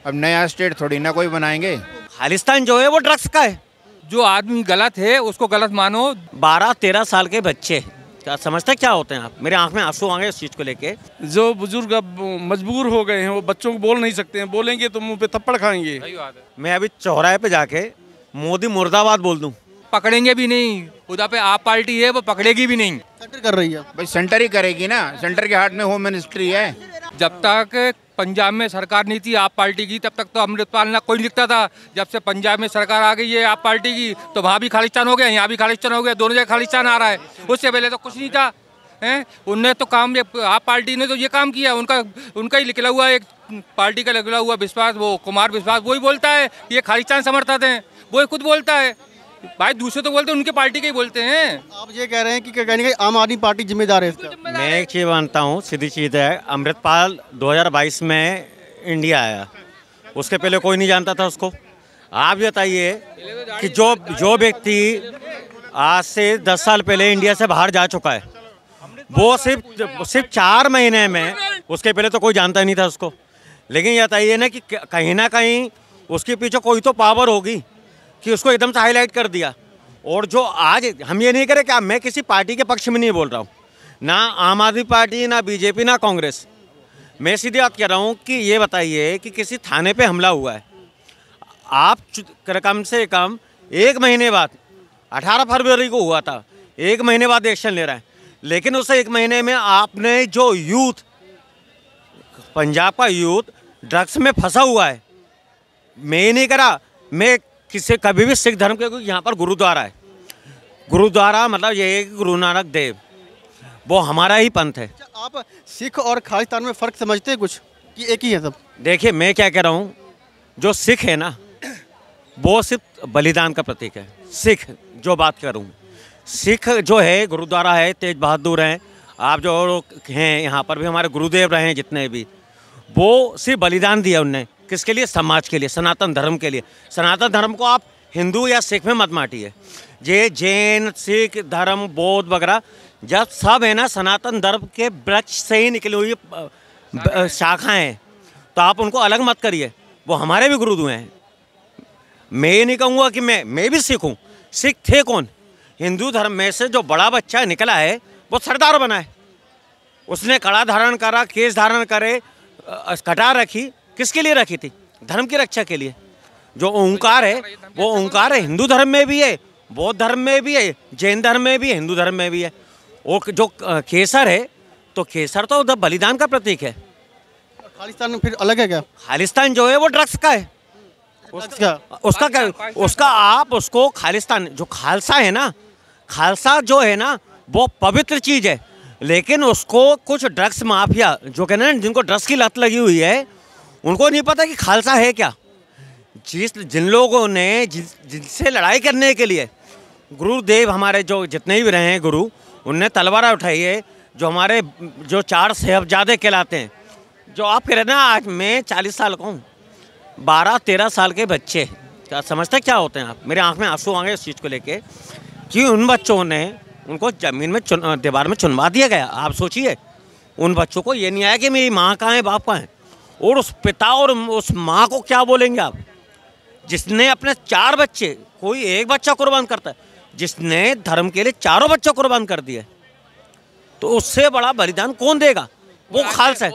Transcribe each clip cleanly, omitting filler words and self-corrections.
अब नया स्टेट थोड़ी ना कोई बनाएंगे। खालिस्तान जो है वो ड्रग्स का है। जो आदमी गलत है उसको गलत मानो। 12-13 साल के बच्चे क्या समझते क्या होते हैं आप? मेरे आंख में आंसू आ गए इस चीज़ को लेके। जो बुजुर्ग अब मजबूर हो गए हैं वो बच्चों को बोल नहीं सकते हैं, बोलेंगे तो मुंह पे थप्पड़ खाएंगे। मैं अभी चौराहे पे जाके मोदी मुर्दाबाद बोल दूं, पकड़ेंगे भी नहीं। उधर पे आप पार्टी है वो पकड़ेगी भी नहीं। सेंटर कर रही है भाई सेंटर ही करेगी ना, सेंटर के हाथ में होम मिनिस्ट्री है। जब तक पंजाब में सरकार नहीं थी आप पार्टी की, तब तक तो अमृतपाल ना कोई लिखता था। जब से पंजाब में सरकार आ गई है आप पार्टी की, तो वहाँ भी खालिस्तान हो गया, यहाँ भी खालिस्तान हो गया, दोनों जगह खालिस्तान आ रहा है। उससे पहले तो कुछ नहीं था हैं। उनने तो काम, आप पार्टी ने तो ये काम किया। उनका ही निकला हुआ एक पार्टी का निकला हुआ विश्वास, वो कुमार विश्वास, वही बोलता है ये खालिस्तान समर्थक हैं, वो खुद बोलता है। भाई दूसरे तो बोलते हैं, उनके पार्टी के ही बोलते हैं। आप ये कह रहे हैं कि कहीं आम आदमी पार्टी जिम्मेदार है इसका? मैं एक चीज़ मानता हूँ, सीधी चीज़ है, अमृतपाल 2022 में इंडिया आया, उसके पहले कोई नहीं जानता था उसको। आप बताइए कि जो व्यक्ति आज से 10 साल पहले इंडिया से बाहर जा चुका है, वो सिर्फ 4 महीने में, उसके पहले तो कोई जानता ही नहीं था उसको। लेकिन ये बताइए ना कि कहीं ना कहीं उसके पीछे कोई तो पावर होगी कि उसको एकदम से हाईलाइट कर दिया। और जो आज हम ये नहीं करें कि मैं किसी पार्टी के पक्ष में नहीं बोल रहा हूँ, ना आम आदमी पार्टी, ना बीजेपी, ना कांग्रेस। मैं सीधी बात कह रहा हूँ कि ये बताइए कि किसी थाने पे हमला हुआ है, आप कम से कम 1 महीने बाद, 18 फरवरी को हुआ था, 1 महीने बाद एक्शन ले रहा है। लेकिन उस 1 महीने में आपने जो यूथ, पंजाब का यूथ ड्रग्स में फंसा हुआ है, मैं ये नहीं करा, मैं किसी कभी भी सिख धर्म के, यहाँ पर गुरुद्वारा है, गुरुद्वारा मतलब ये है कि गुरु नानक देव, वो हमारा ही पंथ है। आप सिख और खालिस्तान में फ़र्क समझते हैं कुछ कि एक ही है सब? देखिए मैं क्या कह रहा हूँ, जो सिख है ना वो सिर्फ बलिदान का प्रतीक है। सिख जो बात कर रहा हूँ, सिख जो है गुरुद्वारा है, तेज बहादुर हैं, आप जो हैं यहाँ पर भी हमारे गुरुदेव रहे हैं जितने भी, वो सिर्फ बलिदान दिया उनने। किसके लिए? समाज के लिए, सनातन धर्म के लिए। सनातन धर्म को आप हिंदू या सिख में मत बांटिए। ये जैन, सिख धर्म, बौद्ध वगैरह जब सब है ना सनातन धर्म के वृक्ष से ही निकली हुई शाखाएं हैं, तो आप उनको अलग मत करिए। वो हमारे भी गुरुदेव हैं। मैं ये नहीं कहूँगा कि मैं भी सिख हूँ। सिख थे कौन? हिंदू धर्म में से जो बड़ा बच्चा निकला है वो सरदार बना है। उसने कड़ा धारण करा, केस धारण करे, कटार रखी, किसके लिए रखी थी? धर्म की रक्षा के लिए। जो ओंकार है वो ओंकार है, हिंदू धर्म में भी है, बौद्ध धर्म में भी है, जैन धर्म में भी है, हिंदू धर्म में भी है। और जो केसर है, तो केसर तो बलिदान का प्रतीक है। खालिस्तान में फिर अलग है क्या? खालिस्तान जो है वो ड्रग्स का है। उसका क्या? उसका आप उसको खालिस्तान, जो खालसा है ना, खालसा जो है ना वो पवित्र चीज़ है। लेकिन उसको कुछ ड्रग्स माफिया जो कहते हैं, जिनको ड्रग्स की लत लगी हुई है, उनको नहीं पता कि खालसा है क्या। जिन लोगों ने जिनसे लड़ाई करने के लिए, गुरुदेव हमारे जो जितने भी रहे हैं गुरु, उनने तलवार उठाई है। जो हमारे जो 4 साहिबजादे कहलाते हैं, जो आप कह रहे ना, आज मैं 40 साल का हूँ, 12-13 साल के बच्चे क्या समझते क्या होते हैं आप? मेरे आंख में आंसू आ गए इस चीज़ को लेके कि उन बच्चों ने, उनको ज़मीन में दीवार में चुनवा दिया गया। आप सोचिए, उन बच्चों को ये नहीं आया कि मेरी माँ कहाँ है, बाप कहाँ है। और उस पिता और उस माँ को क्या बोलेंगे आप, जिसने अपने 4 बच्चे, कोई एक बच्चा कुर्बान करता है, जिसने धर्म के लिए 4 बच्चे कुर्बान कर दिए, तो उससे बड़ा बलिदान कौन देगा? वो खालसा है।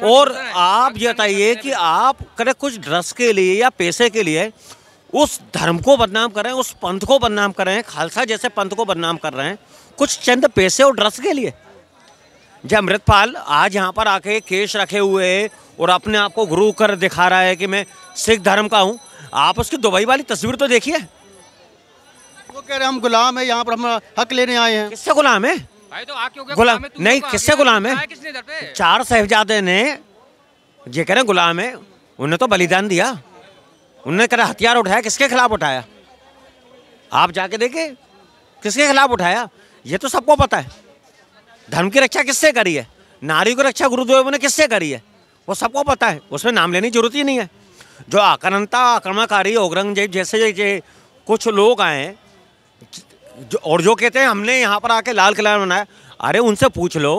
और आप ये बताइए कि आप करें कुछ ड्रग्स के लिए या पैसे के लिए उस धर्म को बदनाम कर रहे हैं, उस पंथ को बदनाम कर रहे हैं, खालसा जैसे पंथ को बदनाम कर रहे हैं, कुछ चंद पैसे और ड्रग्स के लिए। जब अमृतपाल आज यहाँ पर आके केस रखे हुए और अपने आप को गुरु कर दिखा रहा है कि मैं सिख धर्म का हूँ, आप उसकी दुबई वाली तस्वीर तो देखिए। वो कह रहे हम गुलाम है, यहाँ पर हम हक लेने आए हैं। किससे गुलाम है? गुलाम नहीं, किससे गुलाम है? 4 साहिबजादे ने ये कह रहे गुलाम है, उन्हें तो बलिदान दिया, उन्होंने कह हथियार उठाया। किसके खिलाफ उठाया? आप जाके देखे किसके खिलाफ उठाया, ये तो सबको पता है। धर्म की रक्षा किससे करी है? नारी की रक्षा गुरुदेव ने किससे करी है? वो सबको पता है, उसमें नाम लेने की जरूरत ही नहीं है। जो आक्रमणकारी औरंगजेब जैसे कुछ लोग आए और जो कहते हैं हमने यहाँ पर आके लाल किला बनाया, अरे उनसे पूछ लो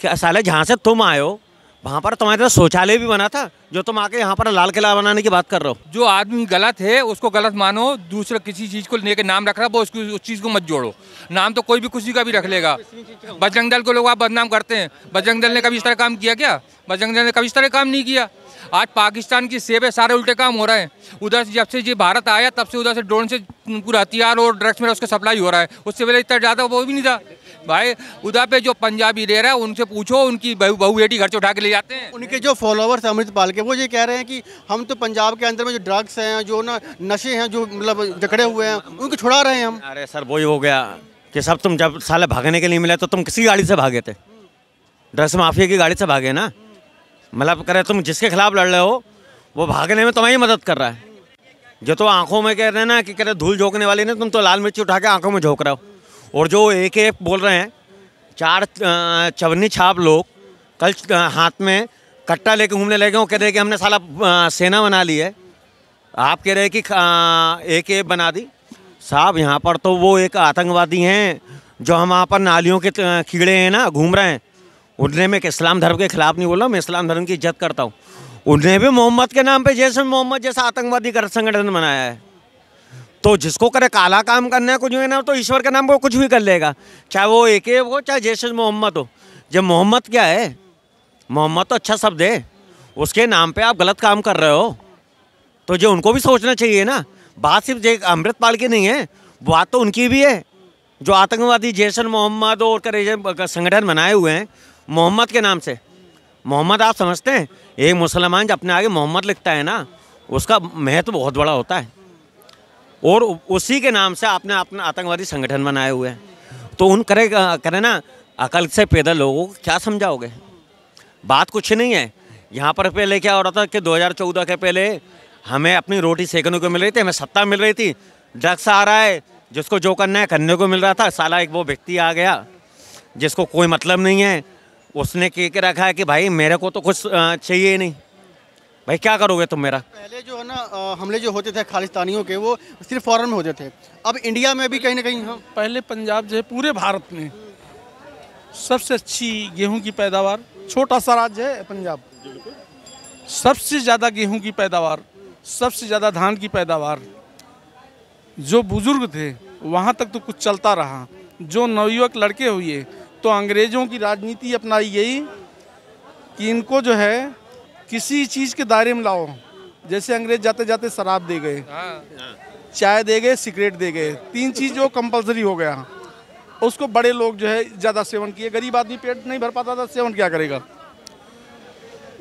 कि साले जहाँ से तुम आए हो वहाँ पर तुम्हारे तरह शौचालय भी बना था जो तुम आके यहाँ पर लाल किला बनाने की बात कर रहे हो। जो आदमी गलत है उसको गलत मानो, दूसरा किसी चीज़ को लेके नाम रख रहा है वो उसकी उस चीज़ को मत जोड़ो। नाम तो कोई भी किसी का भी रख लेगा। बजरंग दल को लोग आप बदनाम करते हैं, बजरंग दल ने कभी इस तरह काम किया क्या? बजरंग दल ने कभी इस तरह काम नहीं किया। आज पाकिस्तान की सेब है, सारे उल्टे काम हो रहे हैं। उधर से जब से ये भारत आया तब से उधर से ड्रोन से पूरा हथियार और ड्रग्स में उसका सप्लाई हो रहा है। उससे पहले इतना ज़्यादा वो भी नहीं था भाई। उधर पे जो पंजाबी रह रहा है उनसे पूछो, उनकी बहू बेटी घर से उठा के ले जाते हैं। उनके जो फॉलोअर्स हैं अमृतपाल के, वो ये कह रहे हैं कि हम तो पंजाब के अंदर में जो ड्रग्स हैं, जो ना नशे हैं, जो मतलब जकड़े हुए हैं, उनको छुड़ा रहे हैं हम। अरे सर वही हो गया कि सब तुम जब साले भागने के लिए मिले तो तुम किसी गाड़ी से भागे थे? ड्रग्स माफिया की गाड़ी से भागे ना। मतलब करे तुम जिसके खिलाफ लड़ रहे हो वो भागने में तुम्हारी मदद कर रहा है। जो तो आंखों में कह रहे हैं ना कि कहते धूल झोंकने वाली ने, तुम तो लाल मिर्ची उठा के आंखों में झोंक रहे हो। और जो एक बोल रहे हैं 4 चवन्नी छाप लोग कल हाथ में कट्टा लेके घूमने लगे, वो कह रहे हैं कि हमने साला सेना बना ली है। आप कह रहे हैं कि एक बना दी। साहब यहाँ पर तो वो एक आतंकवादी हैं जो हम वहाँ पर नालियों के कीड़े हैं ना घूम रहे हैं। उनने मैं इस्लाम धर्म के खिलाफ नहीं बोल रहा, मैं इस्लाम धर्म की इज्जत करता हूँ। उनने भी मोहम्मद के नाम पे जैसे मोहम्मद जैसा आतंकवादी संगठन बनाया है। तो जिसको करे काला काम करना है कुछ भी ना, तो ईश्वर के नाम पर कुछ भी कर लेगा, चाहे वो एक हो चाहे जैसे मोहम्मद हो। जब मोहम्मद क्या है, मोहम्मद तो अच्छा शब्द है, उसके नाम पे आप गलत काम कर रहे हो तो जो उनको भी सोचना चाहिए ना। बात सिर्फ अमृतपाल की नहीं है, बात तो उनकी भी है जो आतंकवादी जैसन मोहम्मद और करे संगठन बनाए हुए हैं मोहम्मद के नाम से। मोहम्मद आप समझते हैं, एक मुसलमान जब अपने आगे मोहम्मद लिखता है ना, उसका महत्व बहुत बड़ा होता है। और उसी के नाम से आपने अपना आतंकवादी संगठन बनाए हुए हैं। तो उन करे ना, अकल से पैदा लोगों को क्या समझाओगे? बात कुछ नहीं है। यहाँ पर पहले क्या हो रहा था कि 2014 के पहले हमें अपनी रोटी सेकने को मिल रही थी, हमें सत्ता मिल रही थी। ड्रग्स आ रहा है, जिसको जो करना है करने को मिल रहा था। साला एक वो व्यक्ति आ गया जिसको कोई मतलब नहीं है, उसने कह के रखा है कि भाई मेरे को तो कुछ चाहिए ही नहीं। भाई क्या करोगे तुम मेरा? पहले जो है ना हमले जो होते थे खालिस्तानियों के, वो सिर्फ फॉरेन में होते थे। अब इंडिया में भी कहीं ना कहीं पहले पंजाब जो है पूरे भारत में सबसे अच्छी गेहूं की पैदावार, छोटा सा राज्य है पंजाब, सबसे ज़्यादा गेहूं की पैदावार, सबसे ज़्यादा धान की पैदावार। जो बुजुर्ग थे वहाँ तक तो कुछ चलता रहा। जो नवयुवक लड़के हुए तो अंग्रेज़ों की राजनीति अपनाई गई कि इनको जो है किसी चीज़ के दायरे में लाओ। जैसे अंग्रेज जाते जाते शराब दे गए, चाय दे गए, सिगरेट दे गए, 3 चीज़ जो कंपलसरी हो गया। उसको बड़े लोग जो है ज़्यादा सेवन किए, गरीब आदमी पेट नहीं भर पाता था, सेवन क्या करेगा।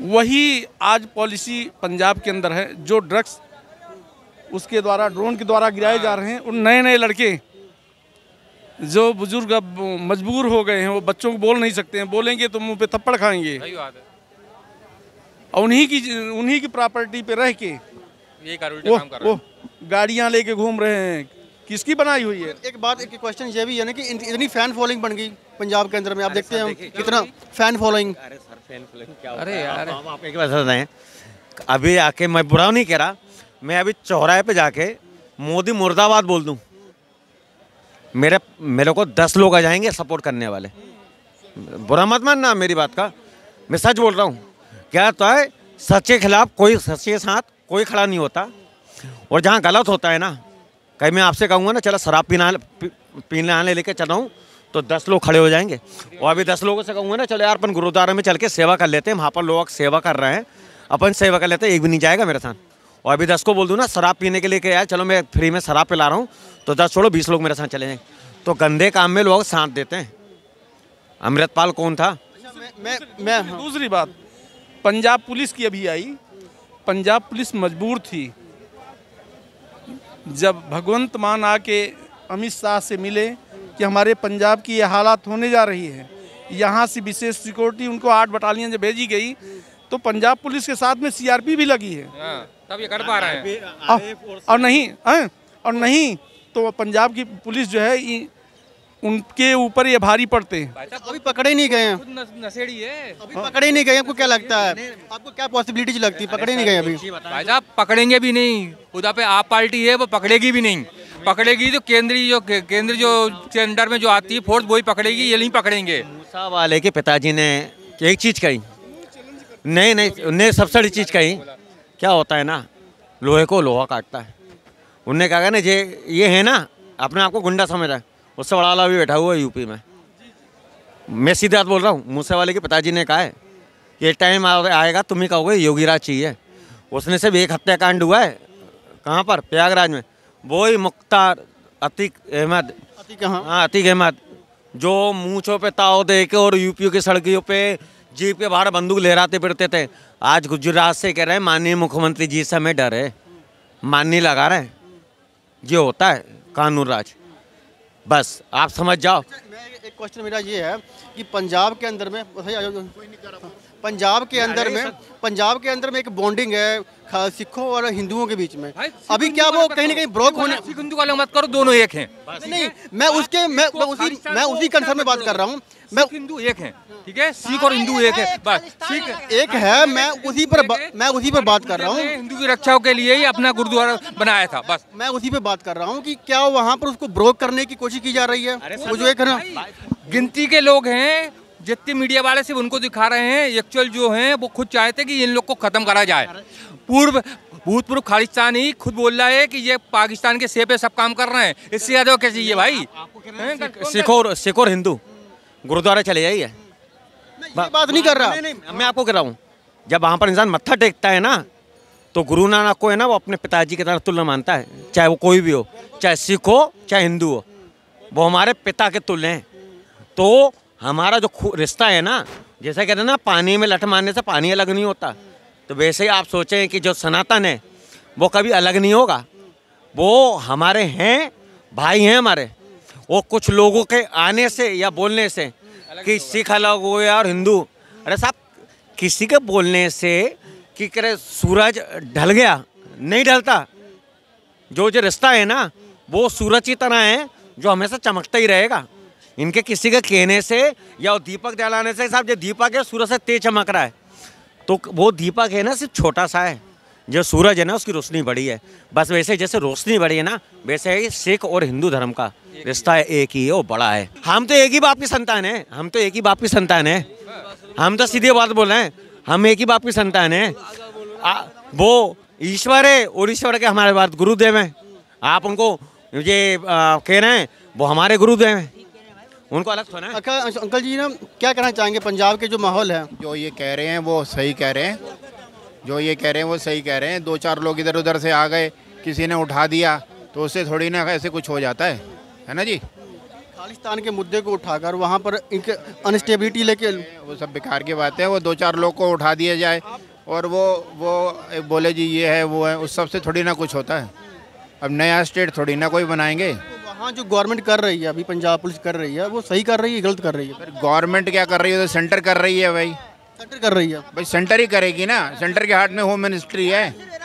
वही आज पॉलिसी पंजाब के अंदर है। जो ड्रग्स उसके द्वारा ड्रोन के द्वारा गिराए जा रहे हैं, उन नए नए लड़के जो बुजुर्ग अब मजबूर हो गए हैं, वो बच्चों को बोल नहीं सकते हैं, बोलेंगे तो मुंह पे थप्पड़ खाएंगे। और उन्हीं की प्रॉपर्टी पे रह के वो गाड़ियां लेके घूम रहे हैं। किसकी बनाई हुई है? एक बात, एक क्वेश्चन ये भी है ना कि इतनी फैन फॉलोइंग बन गई पंजाब के अंदर में। आप देखते हैं कितना फैन फॉलोइंग। अरे यार आप एक बात बताएं, अभी आके मैं बुरा नहीं कह रहा, मैं अभी चौराहे पे जाके मोदी मुर्दाबाद बोल दूं, मेरे को 10 लोग आ जाएंगे सपोर्ट करने वाले। बुरा मत मानना मेरी बात का, मैं सच बोल रहा हूँ। क्या तो है, सच के खिलाफ कोई, सच के साथ कोई खड़ा नहीं होता। और जहाँ गलत होता है ना, कहीं मैं आपसे कहूँगा ना चलो शराब पीने आने लेके चल रहा हूँ, तो 10 लोग खड़े हो जाएंगे। और अभी 10 लोगों से कहूँगा ना चलो यार अपन गुरुद्वारा में चल के सेवा कर लेते हैं, वहाँ पर लोग सेवा कर रहे हैं, अपन सेवा कर लेते हैं, एक भी नहीं जाएगा मेरे साथ। और अभी 10 को बोल दूँ ना शराब पीने के लिए कि यार चलो मैं फ्री में शराब पिला रहा हूँ, तो 10 छोड़ो 20 लोग मेरे साथ चले जाएंगे। तो गंदे काम में लोग साथ देते हैं। अमृतपाल कौन था? मैं दूसरी बात, पंजाब पुलिस की अभी आई। पंजाब पुलिस मजबूर थी। जब भगवंत मान आके अमित शाह से मिले कि हमारे पंजाब की ये हालात होने जा रही है, यहाँ से विशेष सिक्योरिटी उनको 8 बटालियन जब भेजी गई, तो पंजाब पुलिस के साथ में सीआरपी भी लगी है। तब ये कर पा रहे हैं। और नहीं तो पंजाब की पुलिस जो है उनके ऊपर ये भारी पड़ते हैं। अभी पकड़े नहीं गए हैं, नशेड़ी है, अभी पकड़े नहीं गए। आपको क्या लगता है, आपको क्या पॉसिबिलिटी लगती है? पकड़े नहीं गए अभी। भाई साहब पकड़ेंगे भी नहीं। उधर पे आप पार्टी है वो पकड़ेगी भी नहीं। पकड़ेगी तो केंद्र जो सेंटर में जो आती है फोर्स वही पकड़ेगी, ये नहीं पकड़ेंगे। मूसा वाले के पिताजी ने एक चीज़ कही नहीं नहीं उनने सबसे बड़ी चीज़ कही, क्या होता है ना, लोहे को लोहा काटता है। उनने कहा ना ये है ना, अपने आप को गुंडा समझ रहा है, उससे बड़ा वाला भी बैठा हुआ है यूपी में। मैं सीधी बात बोल रहा हूँ, मूसेवाले के पिताजी ने कहा है ये टाइम आएगा तुम ही कहोगे योगी राज चाहिए। उसने सिर्फ एक हत्याकांड हुआ है, कहाँ पर, प्रयागराज में, वो ही मुख्तार अतीक अहमद, हाँ अतीक अहमद, जो मूँछों पे ताव दे के और यूपी की सड़कों पे जीप के बाहर बंदूक लहराते फिरते थे। आज गुजरात से कह रहे हैं माननीय मुख्यमंत्री जी से हमें डर है, माननी लगा रहे हैं। ये होता है कानून राज, बस आप समझ जाओ। एक क्वेश्चन मेरा ये है कि पंजाब के अंदर में पंजाब के अंदर में एक बॉन्डिंग है सिखों और हिंदुओं के बीच में, अभी क्या वो कहीं ना कहीं ब्रोक होने, सिख हिंदू वाले मत करो, दोनों एक हैं। नहीं मैं उसी कंसर्न में बात कर रहा हूँ। मैं हिंदू एक हैं, ठीक है, सिख और हिंदू एक है, बस सिख एक है, मैं उसी पर बात कर रहा हूँ। हिंदू की रक्षा के लिए ही अपना गुरुद्वारा बनाया था, बस मैं उसी पे बात कर रहा हूँ कि क्या वहाँ पर उसको ब्रोक करने की कोशिश की जा रही है। वो जो एक है ना, गिनती के लोग हैं, जितने मीडिया वाले सिर्फ उनको दिखा रहे हैं, एक्चुअल जो हैं वो खुद चाहते हैं कि इन लोग को खत्म करा जाए। भूतपूर्व खालिस्तानी खुद बोल रहा है कि ये पाकिस्तान के से पे सब काम कर रहे हैं, इससे ज्यादा क्या चाहिए भाई। सिख और हिंदू गुरुद्वारा चले जाइए, ये बात नहीं कर रहा। नहीं, मैं आपको कह रहा हूँ, जब वहाँ पर इंसान मत्था टेकता है ना, तो गुरु नानक को है ना वो अपने पिताजी की तरह तुल्य मानता है, चाहे वो कोई भी हो, चाहे सिख हो चाहे हिंदू हो, वो हमारे पिता के तुल्य हैं। तो हमारा जो रिश्ता है ना, जैसे कहते हैं ना पानी में लठ मारने से पानी अलग नहीं होता, तो वैसे ही आप सोचें कि जो सनातन है वो कभी अलग नहीं होगा, वो हमारे हैं, भाई हैं हमारे। वो कुछ लोगों के आने से या बोलने से कि सिख अलग हो गया और हिंदू, अरे साहब किसी के बोलने से कि करे सूरज ढल गया, नहीं ढलता। जो रिश्ता है ना वो सूरज की तरह है जो हमेशा चमकता ही रहेगा। इनके किसी के कहने से या दीपक जलाने से, साहब जो दीपक है सूरज से तेज चमक रहा है, तो वो दीपक है ना सिर्फ छोटा सा है, जो सूरज है ना उसकी रोशनी बड़ी है। बस वैसे जैसे रोशनी बड़ी है ना, वैसे ही सिख और हिंदू धर्म का रिश्ता है, एक ही है, वो बड़ा है। हम तो एक ही बाप की संतान है, हम तो एक ही बाप की संतान है, हम तो सीधी बात बोल रहे हैं, हम एक ही बाप की संतान है। वो ईश्वर है और ईश्वर के हमारे बाद गुरुदेव हैं। आप उनको ये कह रहे हैं वो हमारे गुरुदेव हैं, उनको अलग सुना है। अंकल जी ना क्या कहना चाहेंगे पंजाब के जो माहौल है? जो ये कह रहे हैं वो सही कह रहे हैं, जो ये कह रहे हैं वो सही कह रहे हैं। दो चार लोग इधर उधर से आ गए, किसी ने उठा दिया, तो उससे थोड़ी ना ऐसे कुछ हो जाता है ना जी। खालिस्तान के मुद्दे को उठाकर वहाँ पर इनके अनस्टेबिलिटी लेके, वो सब बेकार की बात है। वो दो चार लोग को उठा दिया जाए और वो बोले जी ये है वो है, उस सब से थोड़ी ना कुछ होता है। अब नया स्टेट थोड़ी ना कोई बनाएंगे। वहाँ जो गवर्नमेंट कर रही है, अभी पंजाब पुलिस कर रही है, वो सही कर रही है गलत कर रही है? गवर्नमेंट क्या कर रही है, तो सेंटर कर रही है भाई। सेंटर कर रही है भाई सेंटर ही करेगी ना, सेंटर के हाथ में होम मिनिस्ट्री है।